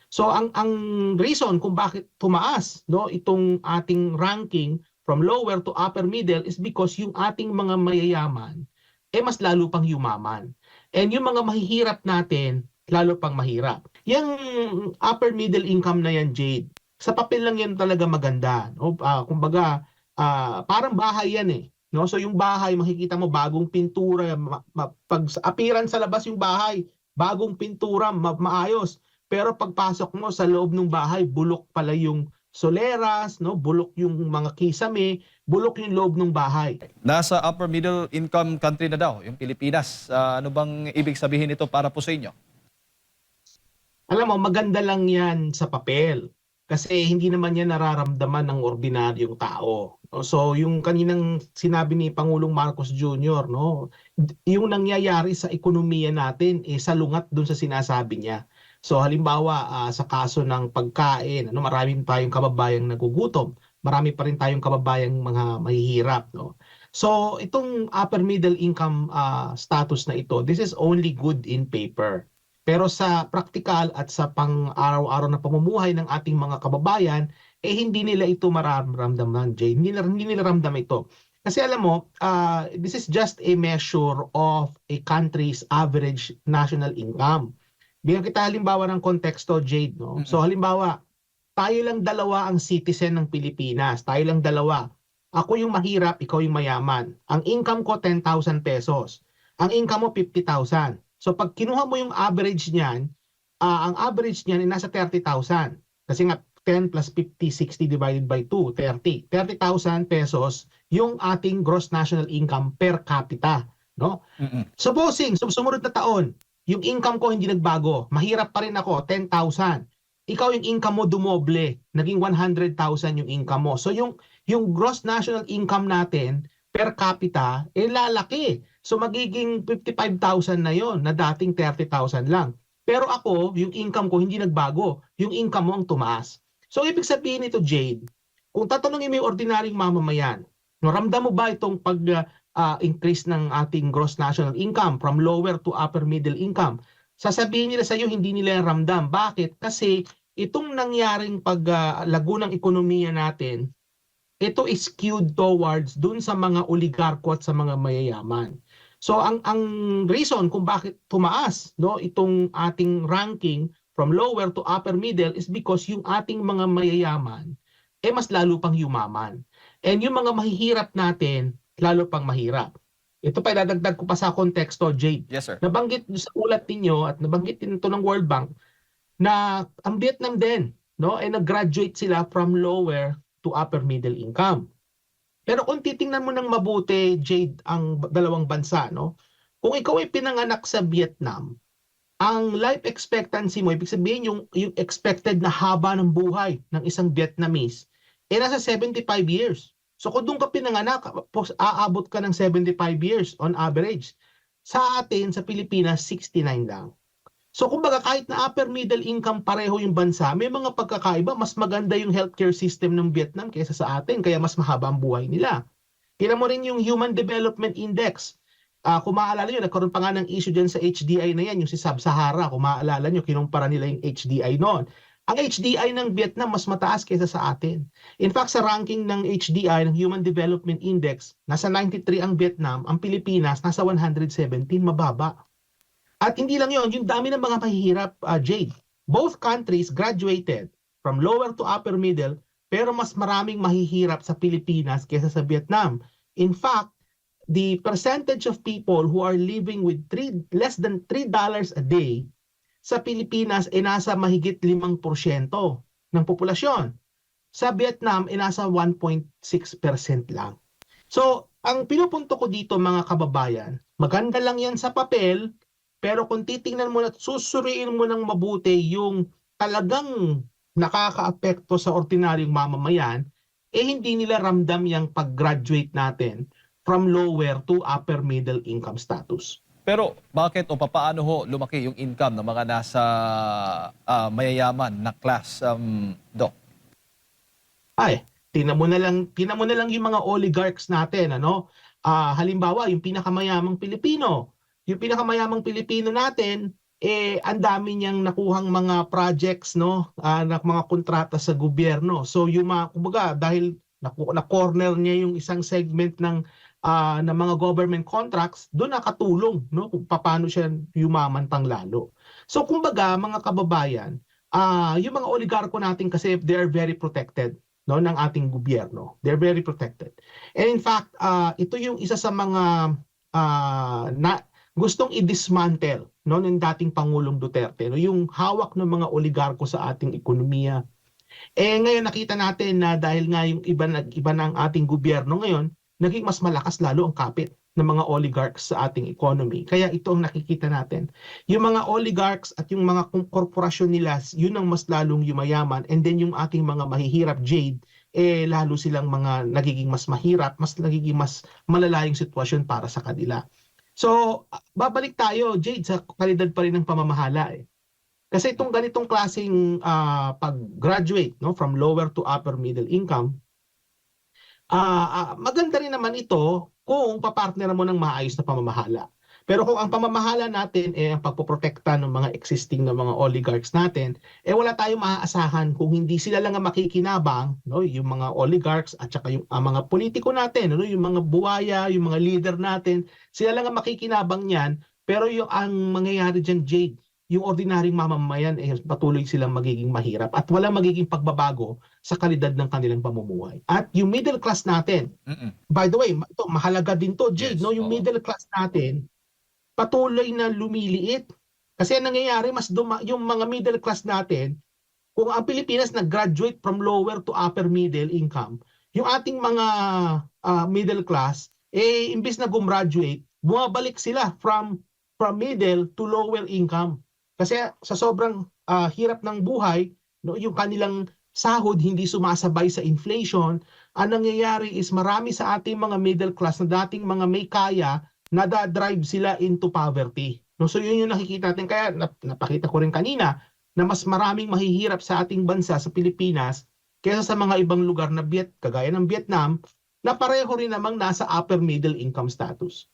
So ang reason kung bakit tumaas no itong ating ranking from lower to upper middle is because yung ating mga mayayaman mas lalo pang yumaman. And yung mga mahihirap natin lalo pang mahirap. Yung upper middle income na yan, Jade, sa papel lang yan talaga maganda. No? Kumbaga, parang bahay yan eh. No? So yung bahay, makikita mo bagong pintura, pag appearance sa labas yung bahay, bagong pintura, maayos. Pero pagpasok mo sa loob ng bahay, bulok pala yung soleras, no? Bulok yung mga kisame, bulok yung loob ng bahay. Nasa upper middle income country na daw, yung Pilipinas. Ano bang ibig sabihin nito para po sa inyo? Alam mo, maganda lang yan sa papel. Kasi hindi naman yan nararamdaman ng ordinaryong tao. So, yung kaninang sinabi ni Pangulong Marcos Jr., no, yung nangyayari sa ekonomiya natin, salungat dun sa sinasabi niya. So, halimbawa, sa kaso ng pagkain, ano, marami pa tayong kababayang nagugutom. Marami pa rin tayong kababayang mga mahihirap. No? So, itong upper middle income status na ito, this is only good in paper. Pero sa praktikal at sa pang-araw-araw na pamumuhay ng ating mga kababayan, hindi nila ito mararamdaman, Jay. Hindi nila ramdam ito. Kasi alam mo, this is just a measure of a country's average national income. Bigyan kita halimbawa ng konteksto, Jade. No? So halimbawa, tayo lang dalawa ang citizen ng Pilipinas. Tayo lang dalawa. Ako yung mahirap, ikaw yung mayaman. Ang income ko, 10,000 pesos. Ang income mo, 50,000. So pag kinuha mo yung average niyan, ang average niyan ay nasa 30,000. Kasi nga 10 plus 50, 60 divided by 2, 30. 30,000 pesos yung ating gross national income per capita. No? Supposing, sumunod na taon, yung income ko hindi nagbago. Mahirap pa rin ako, 10,000. Ikaw yung income mo dumoble, naging 100,000 yung income mo. So yung gross national income natin per capita, lalaki. So magiging 55,000 na yon na dating 30,000 lang. Pero ako, yung income ko hindi nagbago. Yung income mo ang tumaas. So ibig sabihin nito, Jade, kung tatanungin mo yung ordinaryong mamamayan, ramdam mo ba itong pag-increase ng ating gross national income from lower to upper middle income? Sasabihin nila sa iyo, hindi nila ramdam. Bakit? Kasi itong nangyaring paglago ng ekonomiya natin, ito is skewed towards dun sa mga oligarko at sa mga mayayaman. So ang reason kung bakit tumaas no itong ating ranking from lower to upper middle is because yung ating mga mayayaman mas lalo pang yumaman. And yung mga mahihirap natin lalo pang mahirap. Ito pa idadagdag ko pa sa konteksto, Jade. Yes, sir. Nabanggit sa ulat ninyo at nabanggit din ito ng World Bank na ang Vietnam din no nag-graduate sila from lower to upper middle income. Pero kung titingnan mo ng mabuti, Jade, ang dalawang bansa, no? Kung ikaw ay pinanganak sa Vietnam, ang life expectancy mo, ibig sabihin yung expected na haba ng buhay ng isang Vietnamese, nasa 75 years. So kung doon ka pinanganak, aabot ka ng 75 years on average. Sa atin, sa Pilipinas, 69 lang. So kumbaga kahit na upper middle income pareho yung bansa, may mga pagkakaiba, mas maganda yung healthcare system ng Vietnam kaysa sa atin, kaya mas mahaba ang buhay nila. Tingnan mo rin yung Human Development Index. Kung maaalala nyo, nagkaroon pa nga ng issue dyan sa HDI na yan, yung si Sub-Sahara, kung maaalala nyo, kinumpara nila yung HDI noon. Ang HDI ng Vietnam mas mataas kaysa sa atin. In fact, sa ranking ng HDI, ng Human Development Index, nasa 93 ang Vietnam, ang Pilipinas nasa 117, mababa. At hindi lang yon, yung dami ng mga mahihirap, Jade. Both countries graduated from lower to upper middle, pero mas maraming mahihirap sa Pilipinas kaysa sa Vietnam. In fact, the percentage of people who are living with less than $3 a day sa Pilipinas ay nasa mahigit 5% ng populasyon. Sa Vietnam ay nasa 1.6% lang. So, ang pinupunto ko dito mga kababayan, maganda lang yan sa papel, pero kung titingnan mo at susuriin mo ng mabuti yung talagang nakakaapekto sa ordinaryong mamamayan, hindi nila ramdam yung pag-graduate natin from lower to upper middle income status. Pero bakit o papaano ho lumaki yung income ng mga nasa mayayaman na class, Doc? Tingnan mo na lang yung mga oligarchs natin, ano? Halimbawa, yung pinakamayamang Pilipino. Yung pinakamayamang Pilipino natin, ang dami niyang nakuhang mga projects, no, na mga kontrata sa gobyerno. So yung mga, kumbaga, dahil na-corner niya yung isang segment ng mga government contracts, doon nakatulong, no, kung paano siya yumaman pang lalo. So kumbaga, mga kababayan, yung mga oligarko natin kasi they are very protected, no, ng ating gobyerno. They're very protected. And in fact, ito yung isa sa mga na gustong i-dismantle, no, ng dating Pangulong Duterte, no, yung hawak ng mga oligarko sa ating ekonomiya. Ngayon nakita natin na dahil nga yung iba na ang ating gobyerno ngayon, naging mas malakas lalo ang kapit ng mga oligarchs sa ating economy. Kaya ito ang nakikita natin. Yung mga oligarchs at yung mga korporasyon nila, yun ang mas lalong yumayaman. And then yung ating mga mahihirap, Jade, lalo silang mga nagiging mas mahirap, nagiging mas malala yung sitwasyon para sa kanila. So, babalik tayo, Jade, sa kalidad pa rin ng pamamahala. Kasi itong ganitong klaseng pag-graduate, no, from lower to upper middle income, maganda rin naman ito kung papartner mo ng maayos na pamamahala. Pero kung ang pamamahala natin ang pagpoprotekta ng mga existing na mga oligarchs natin, wala tayong maaasahan kung hindi sila lang ang makikinabang, no, yung mga oligarchs at saka yung mga politiko natin, no, yung mga buwaya, yung mga leader natin, sila lang ang makikinabang niyan. Pero yung ang mangyayari diyan, Jade, yung ordinaryong mamamayan patuloy silang magiging mahirap at walang magiging pagbabago sa kalidad ng kanilang pamumuhay. At yung middle class natin, by the way, ito mahalaga din to, Jade, Yes, no, yung middle class natin patuloy na lumiliit. Kasi ang nangyayari, yung mga middle class natin, kung ang Pilipinas nag-graduate from lower to upper middle income, yung ating mga middle class, imbis na gumraduate, bumabalik sila from middle to lower income. Kasi sa sobrang hirap ng buhay, no, yung kanilang sahod hindi sumasabay sa inflation, ang nangyayari is marami sa ating mga middle class na dating mga may kaya, nadadrive sila into poverty. No, so yun yung nakikita natin. Kaya napakita ko rin kanina na mas maraming mahihirap sa ating bansa, sa Pilipinas, kaysa sa mga ibang lugar na kagaya ng Vietnam, na pareho rin namang nasa upper middle income status.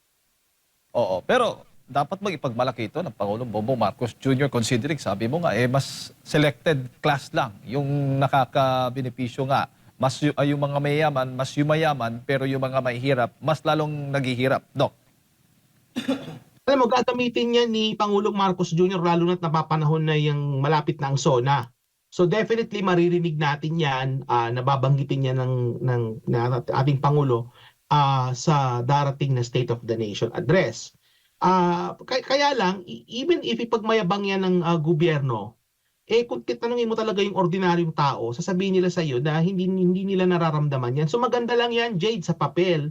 Oo, pero dapat mag-ipagmalaki ito ng Pangulong Bongbong Marcos Jr. considering, sabi mo nga, mas selected class lang yung nakakabenepisyo nga. Yung mga mayayaman, mas yumayaman, pero yung mga mahihirap, mas lalong naghihirap. Dok? Alam mo, gagamitin niya ni Pangulong Marcos Jr. lalo na't napapanahon na yung malapit na ang SONA. So definitely maririnig natin yan, nababanggitin niya ng ating Pangulo sa darating na State of the Nation address. Kaya lang, even if ipagmayabang yan ng gobyerno, kung titanungin mo talaga yung ordinaryong tao, sasabihin nila sa iyo na hindi nila nararamdaman yan. So maganda lang yan, Jade, sa papel.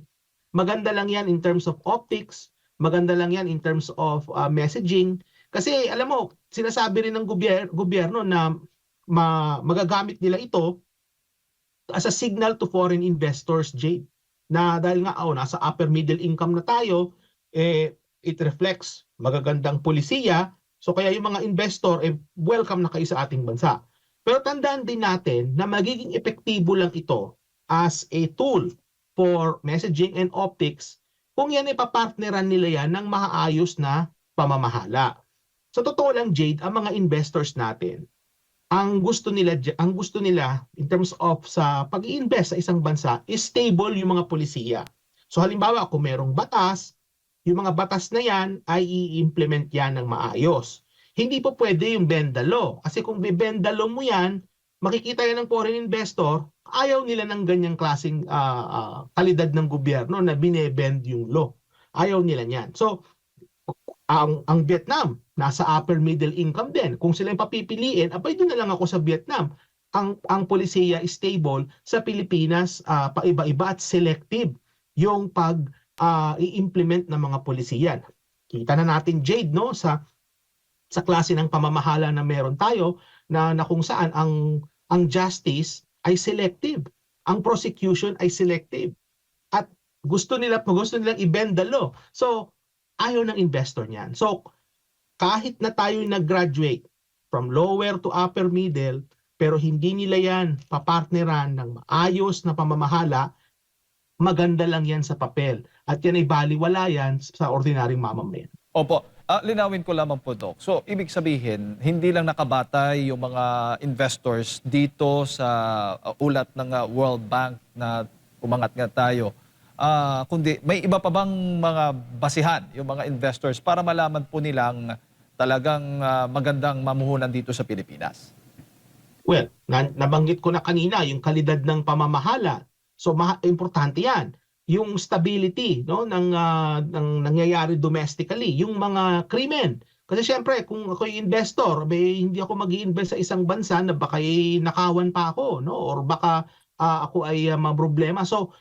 Maganda lang yan in terms of optics. Maganda lang yan in terms of messaging. Kasi alam mo, sinasabi rin ng gobyerno na magagamit nila ito as a signal to foreign investors, Jade. Na dahil nga nasa upper middle income na tayo, it reflects magagandang polisiya. So kaya yung mga investor, welcome na kayo sa ating bansa. Pero tandaan din natin na magiging epektibo lang ito as a tool for messaging and optics kung yan ipapartneran nila yan ng maayos na pamamahala. Sa totoo lang, Jade, ang mga investors natin, ang gusto nila in terms of sa pag-i-invest sa isang bansa is stable yung mga polisiya. So halimbawa, kung merong batas, yung mga batas na yan ay i-implement yan ng maayos. Hindi po pwede yung benda law. Kasi kung bibenda law mo yan, makikita yan ng foreign investor, ayaw nila ng ganyang klaseng kalidad ng gobyerno na binebend yung law. Ayaw nila niyan. So, ang Vietnam, nasa upper middle income din. Kung sila yung papipiliin, abay doon na lang ako sa Vietnam. Ang polisiya is stable. Sa Pilipinas, paiba-iba at selective yung i-implement ng mga polisiyan. Kita na natin, Jade, no, sa klase ng pamamahala na meron tayo na kung saan ang justice ay selective. Ang prosecution ay selective. At gusto nilang i-bend the law. So, ayaw ng investor niyan. So, kahit na tayo nag-graduate from lower to upper middle, pero hindi nila yan papartneran ng maayos na pamamahala, maganda lang yan sa papel. At yan ay baliwala yan sa ordinaryong mamamayan. Opo. Linawin ko lamang po, Doc. So, ibig sabihin, hindi lang nakabatay yung mga investors dito sa ulat ng World Bank na umangat nga tayo. Kundi may iba pa bang mga basihan yung mga investors para malaman po nilang talagang magandang mamuhunan dito sa Pilipinas? Well, nabanggit ko na kanina yung kalidad ng pamamahala. So importante 'yan. Yung stability, no, ng nangyayari domestically, yung mga krimen. Kasi siyempre kung ako yung investor, hindi ako mag-iinvest sa isang bansa na baka nakawan pa ako, no, or baka ako ay problema. So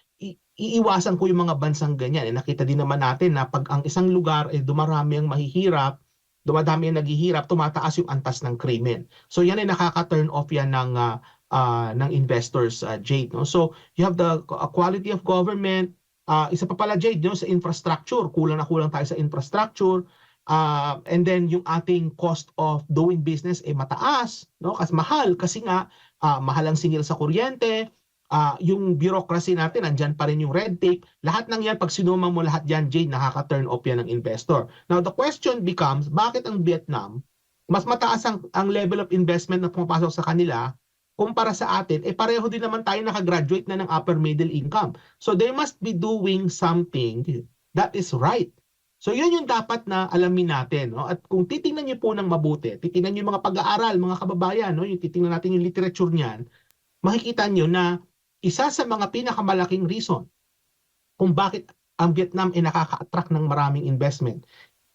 iiwasan ko yung mga bansang ganyan. Nakita din naman natin na pag ang isang lugar dumarami ang mahihirap, dumadami ang naghihirap, tumataas yung antas ng krimen. So yan ay nakaka-turn off yan ng investors, Jade. No? So you have the quality of government. Isa pa pala, Jade, no? Sa infrastructure. Kulang na kulang tayo sa infrastructure. And then yung ating cost of doing business mataas. No? Kasi mahal. Kasi nga, mahal ang singil sa kuryente. Yung bureaucracy natin, andyan pa rin yung red tape. Lahat ng yan, pag sinuma mo lahat yan, Jade, nakaka-turn off yan ng investor. Now, the question becomes, bakit ang Vietnam, mas mataas ang level of investment na pumapasok sa kanila kumpara sa atin, pareho din naman tayo nakagraduate na ng upper middle income. So, they must be doing something that is right. So, yun yung dapat na alamin natin. No? At kung titingnan nyo po ng mabuti, titingnan nyo yung mga pag-aaral, mga kababayan, no? Yung titingnan natin yung literature niyan, makikita nyo na isa sa mga pinakamalaking reason kung bakit ang Vietnam ay nakaka-attract ng maraming investment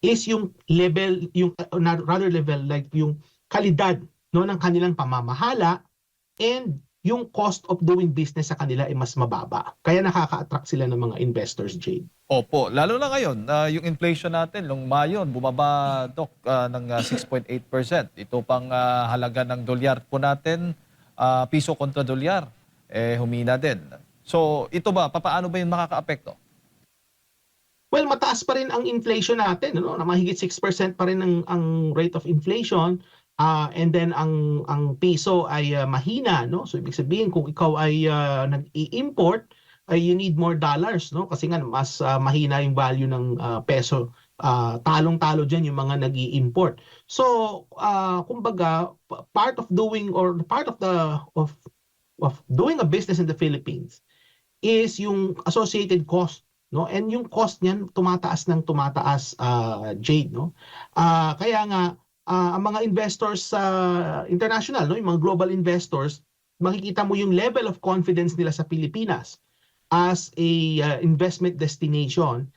is yung level, yung rather level, like yung kalidad, no, ng kanilang pamamahala and yung cost of doing business sa kanila ay mas mababa. Kaya nakaka-attract sila ng mga investors, Jade. Opo, lalo na ngayon, yung inflation natin, nung Mayo, bumaba, Doc, ng 6.8%. Ito pang halaga ng dolyar po natin, piso kontra dolyar, humina din. So ito ba, paano ba yun makakaapekto? Well, mataas pa rin ang inflation natin, no? Na mahigit 6% pa rin ang rate of inflation. And then ang piso ay mahina, no? So ibig sabihin kung ikaw ay nag-i-import, you need more dollars, no? Kasi nga mas mahina yung value ng peso. Talong-talo diyan yung mga nag-i-import. So kumbaga part of doing or part of doing a business in the Philippines is yung associated cost, no, and yung cost niyan tumataas ng tumataas, Jade, no. Kaya nga ang mga investors sa international, no, yung mga global investors, makikita mo yung level of confidence nila sa Pilipinas as a investment destination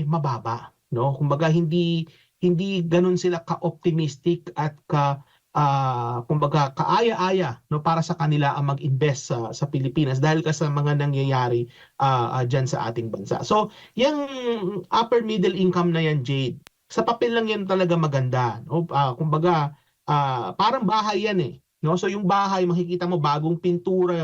mababa, no. Kumbaga hindi ganun sila ka-optimistic at kumbaga kaaya-aya, no, para sa kanila ang mag-invest sa Pilipinas dahil sa mga nangyayari diyan sa ating bansa. So, yung upper middle income na yan, Jade, sa papel lang yan talaga maganda, no? Kumbaga parang bahay yan no? So yung bahay makikita mo bagong pintura,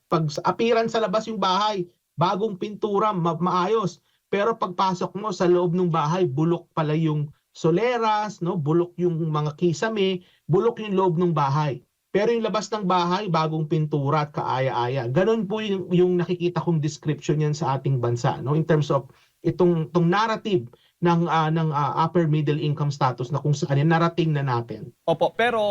pag appearance sa labas yung bahay, bagong pintura, maayos. Pero pagpasok mo sa loob ng bahay, bulok pala yung soleras, no? Bulok yung mga kisame, bulok yung loob ng bahay. Pero yung labas ng bahay, bagong pintura at kaaya-aya. Ganon po yung nakikita kong description yan sa ating bansa, no? In terms of itong narrative ng upper middle income status na kung saan yung narating na natin. Opo, pero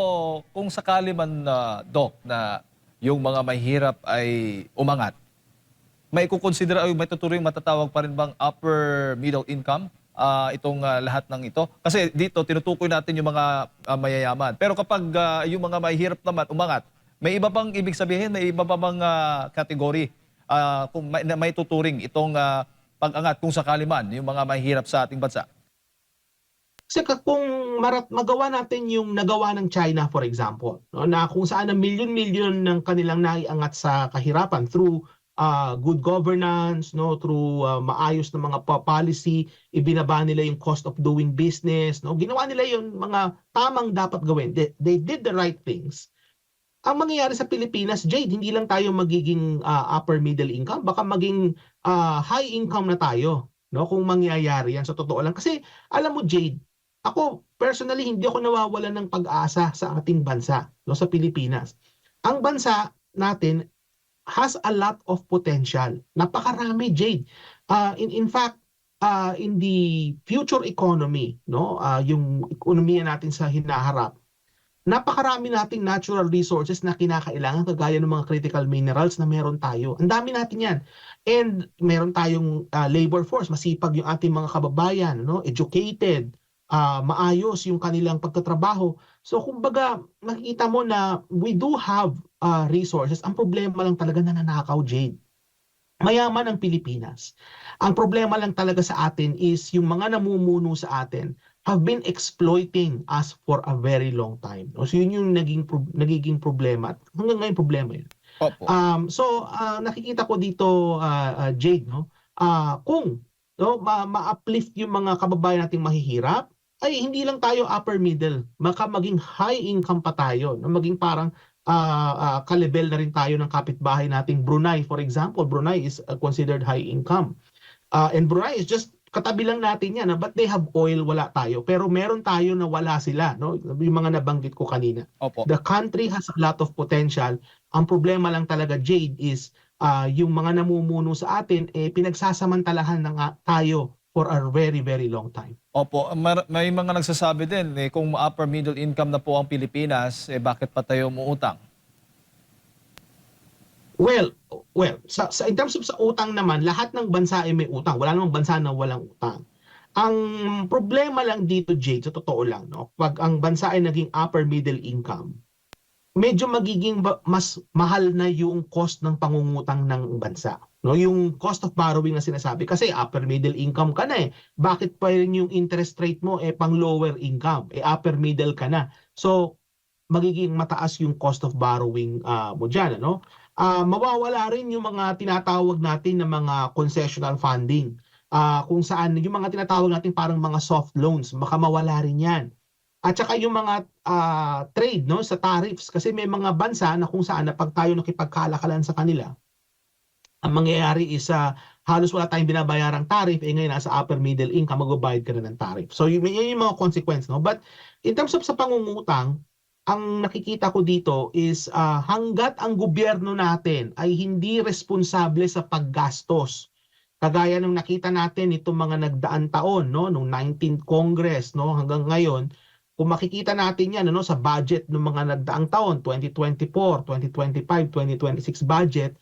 kung sakali man, Doc, na yung mga mahirap ay umangat, may kukonsidera ay may tuturing matatawag pa rin bang upper middle income itong lahat ng ito? Kasi dito tinutukoy natin yung mga mayayaman. Pero kapag yung mga mahihirap naman umangat, may iba pang ibig sabihin, may iba pa bang kategory kung may tuturing itong pag-angat kung sakali man yung mga mahihirap sa ating bansa? Kasi kung magawa natin yung nagawa ng China, for example, no, na kung saan ang milyon-milyon ng kanilang naiangat sa kahirapan through good governance, no, through maayos na mga policy, ibinaba nila yung cost of doing business, no, ginawa nila yung mga tamang dapat gawin. They did the right things. Ang mangyayari sa Pilipinas, Jade, hindi lang tayo magiging upper middle income, baka maging high income na tayo, no, kung mangyayari yan sa totoo lang. Kasi alam mo, Jade, ako personally hindi ako nawawalan ng pag-asa sa ating bansa, no, sa Pilipinas. Ang bansa natin has a lot of potential. Napakarami, Jade. In fact, in the future economy, no, yung ekonomiya natin sa hinaharap, napakarami nating natural resources na kinakailangan kagaya ng mga critical minerals na meron tayo. Ang dami natin yan. And meron tayong labor force, masipag yung ating mga kababayan, no? Educated, maayos yung kanilang pagtatrabaho. So kumbaga, makikita mo na we do have resources. Ang problema lang talaga nananakaw, Jade. Mayaman ang Pilipinas. Ang problema lang talaga sa atin is yung mga namumuno sa atin have been exploiting us for a very long time. So yun yung nagiging problema. At hanggang ngayon problema yun. Opo. Nakikita ko dito, Jade, no? Kung no, ma-uplift yung mga kababayan nating mahihirap, ay hindi lang tayo upper middle, maging high income pa tayo, no? Maging parang ka-level na rin tayo ng kapitbahay nating Brunei, for example. Brunei is considered high income. And Brunei is just katabi lang natin yan, but they have oil, wala tayo. Pero meron tayo na wala sila, no? Yung mga nabanggit ko kanina. Opo. The country has a lot of potential. Ang problema lang talaga, Jade, is yung mga namumuno sa atin, pinagsasamantalahan na tayo for a very, very long time. Opo, may mga nagsasabi din, kung upper middle income na po ang Pilipinas, bakit pa tayo umuutang? Well, in terms of sa utang naman, lahat ng bansa ay may utang. Wala namang bansa na walang utang. Ang problema lang dito, Jade, sa totoo lang, no? Pag ang bansa ay naging upper middle income, medyo magiging mas mahal na yung cost ng pangungutang ng bansa. No, yung cost of borrowing na sinasabi kasi upper middle income ka na eh. Bakit pa rin yung interest rate mo pang lower income? Upper middle ka na. So magiging mataas yung cost of borrowing mo diyan, ano? Mawawala rin yung mga tinatawag natin na mga concessional funding. Kung saan yung mga tinatawag natin parang mga soft loans, baka mawala rin 'yan. At saka yung mga trade, no, sa tariffs kasi may mga bansa na kung saan na pag tayo nakipagkalakalan sa kanila, ang mangyayari is halos wala tayong binabayarang tariff, ngayon nasa upper middle income, magbabayad ka na ng tariff. So yun yung mga consequence, no? But in terms of sa pangungutang, ang nakikita ko dito is hanggat ang gobyerno natin ay hindi responsable sa paggastos, kagaya nung nakita natin itong mga nagdaan taon, no, nung 19th Congress, no, hanggang ngayon, kung makikita natin yan, ano, sa budget ng mga nagdaang taon, 2024, 2025, 2026 budget,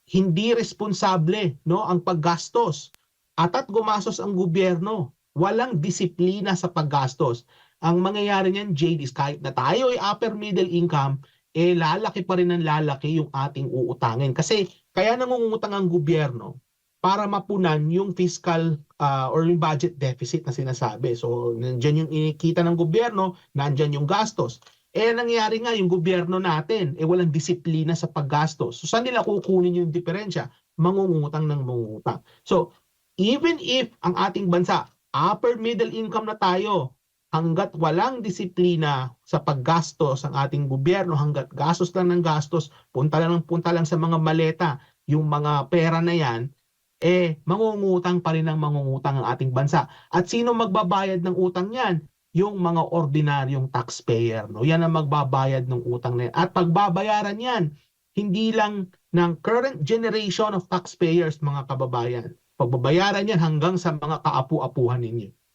hindi responsable, no, ang paggastos. At gumastos ang gobyerno, walang disiplina sa paggastos. Ang mangyayari niyan, Jade, is kahit na tayo ay upper middle income, lalaki pa rin ng lalaki yung ating uutangin. Kasi kaya nangungutang ang gobyerno para mapunan yung fiscal or yung budget deficit na sinasabi. So nandiyan yung inikita ng gobyerno, nandiyan yung gastos. Nangyari nga yung gobyerno natin, walang disiplina sa paggastos. So saan nila kukunin yung diferensya? Mangungutang ng mangungutang. So even if ang ating bansa, upper middle income na tayo, hanggat walang disiplina sa paggastos ang ating gobyerno, hanggat gastos lang ng gastos, punta lang sa mga maleta, yung mga pera na yan, mangungutang pa rin ang mangungutang ang ating bansa. At sino magbabayad ng utang yan? Yung mga ordinaryong taxpayer, no? Yan ang magbabayad ng utang na yan. At pagbabayaran yan, hindi lang ng current generation of taxpayers, mga kababayan. Pagbabayaran yan hanggang sa mga kaapu-apuhan ninyo.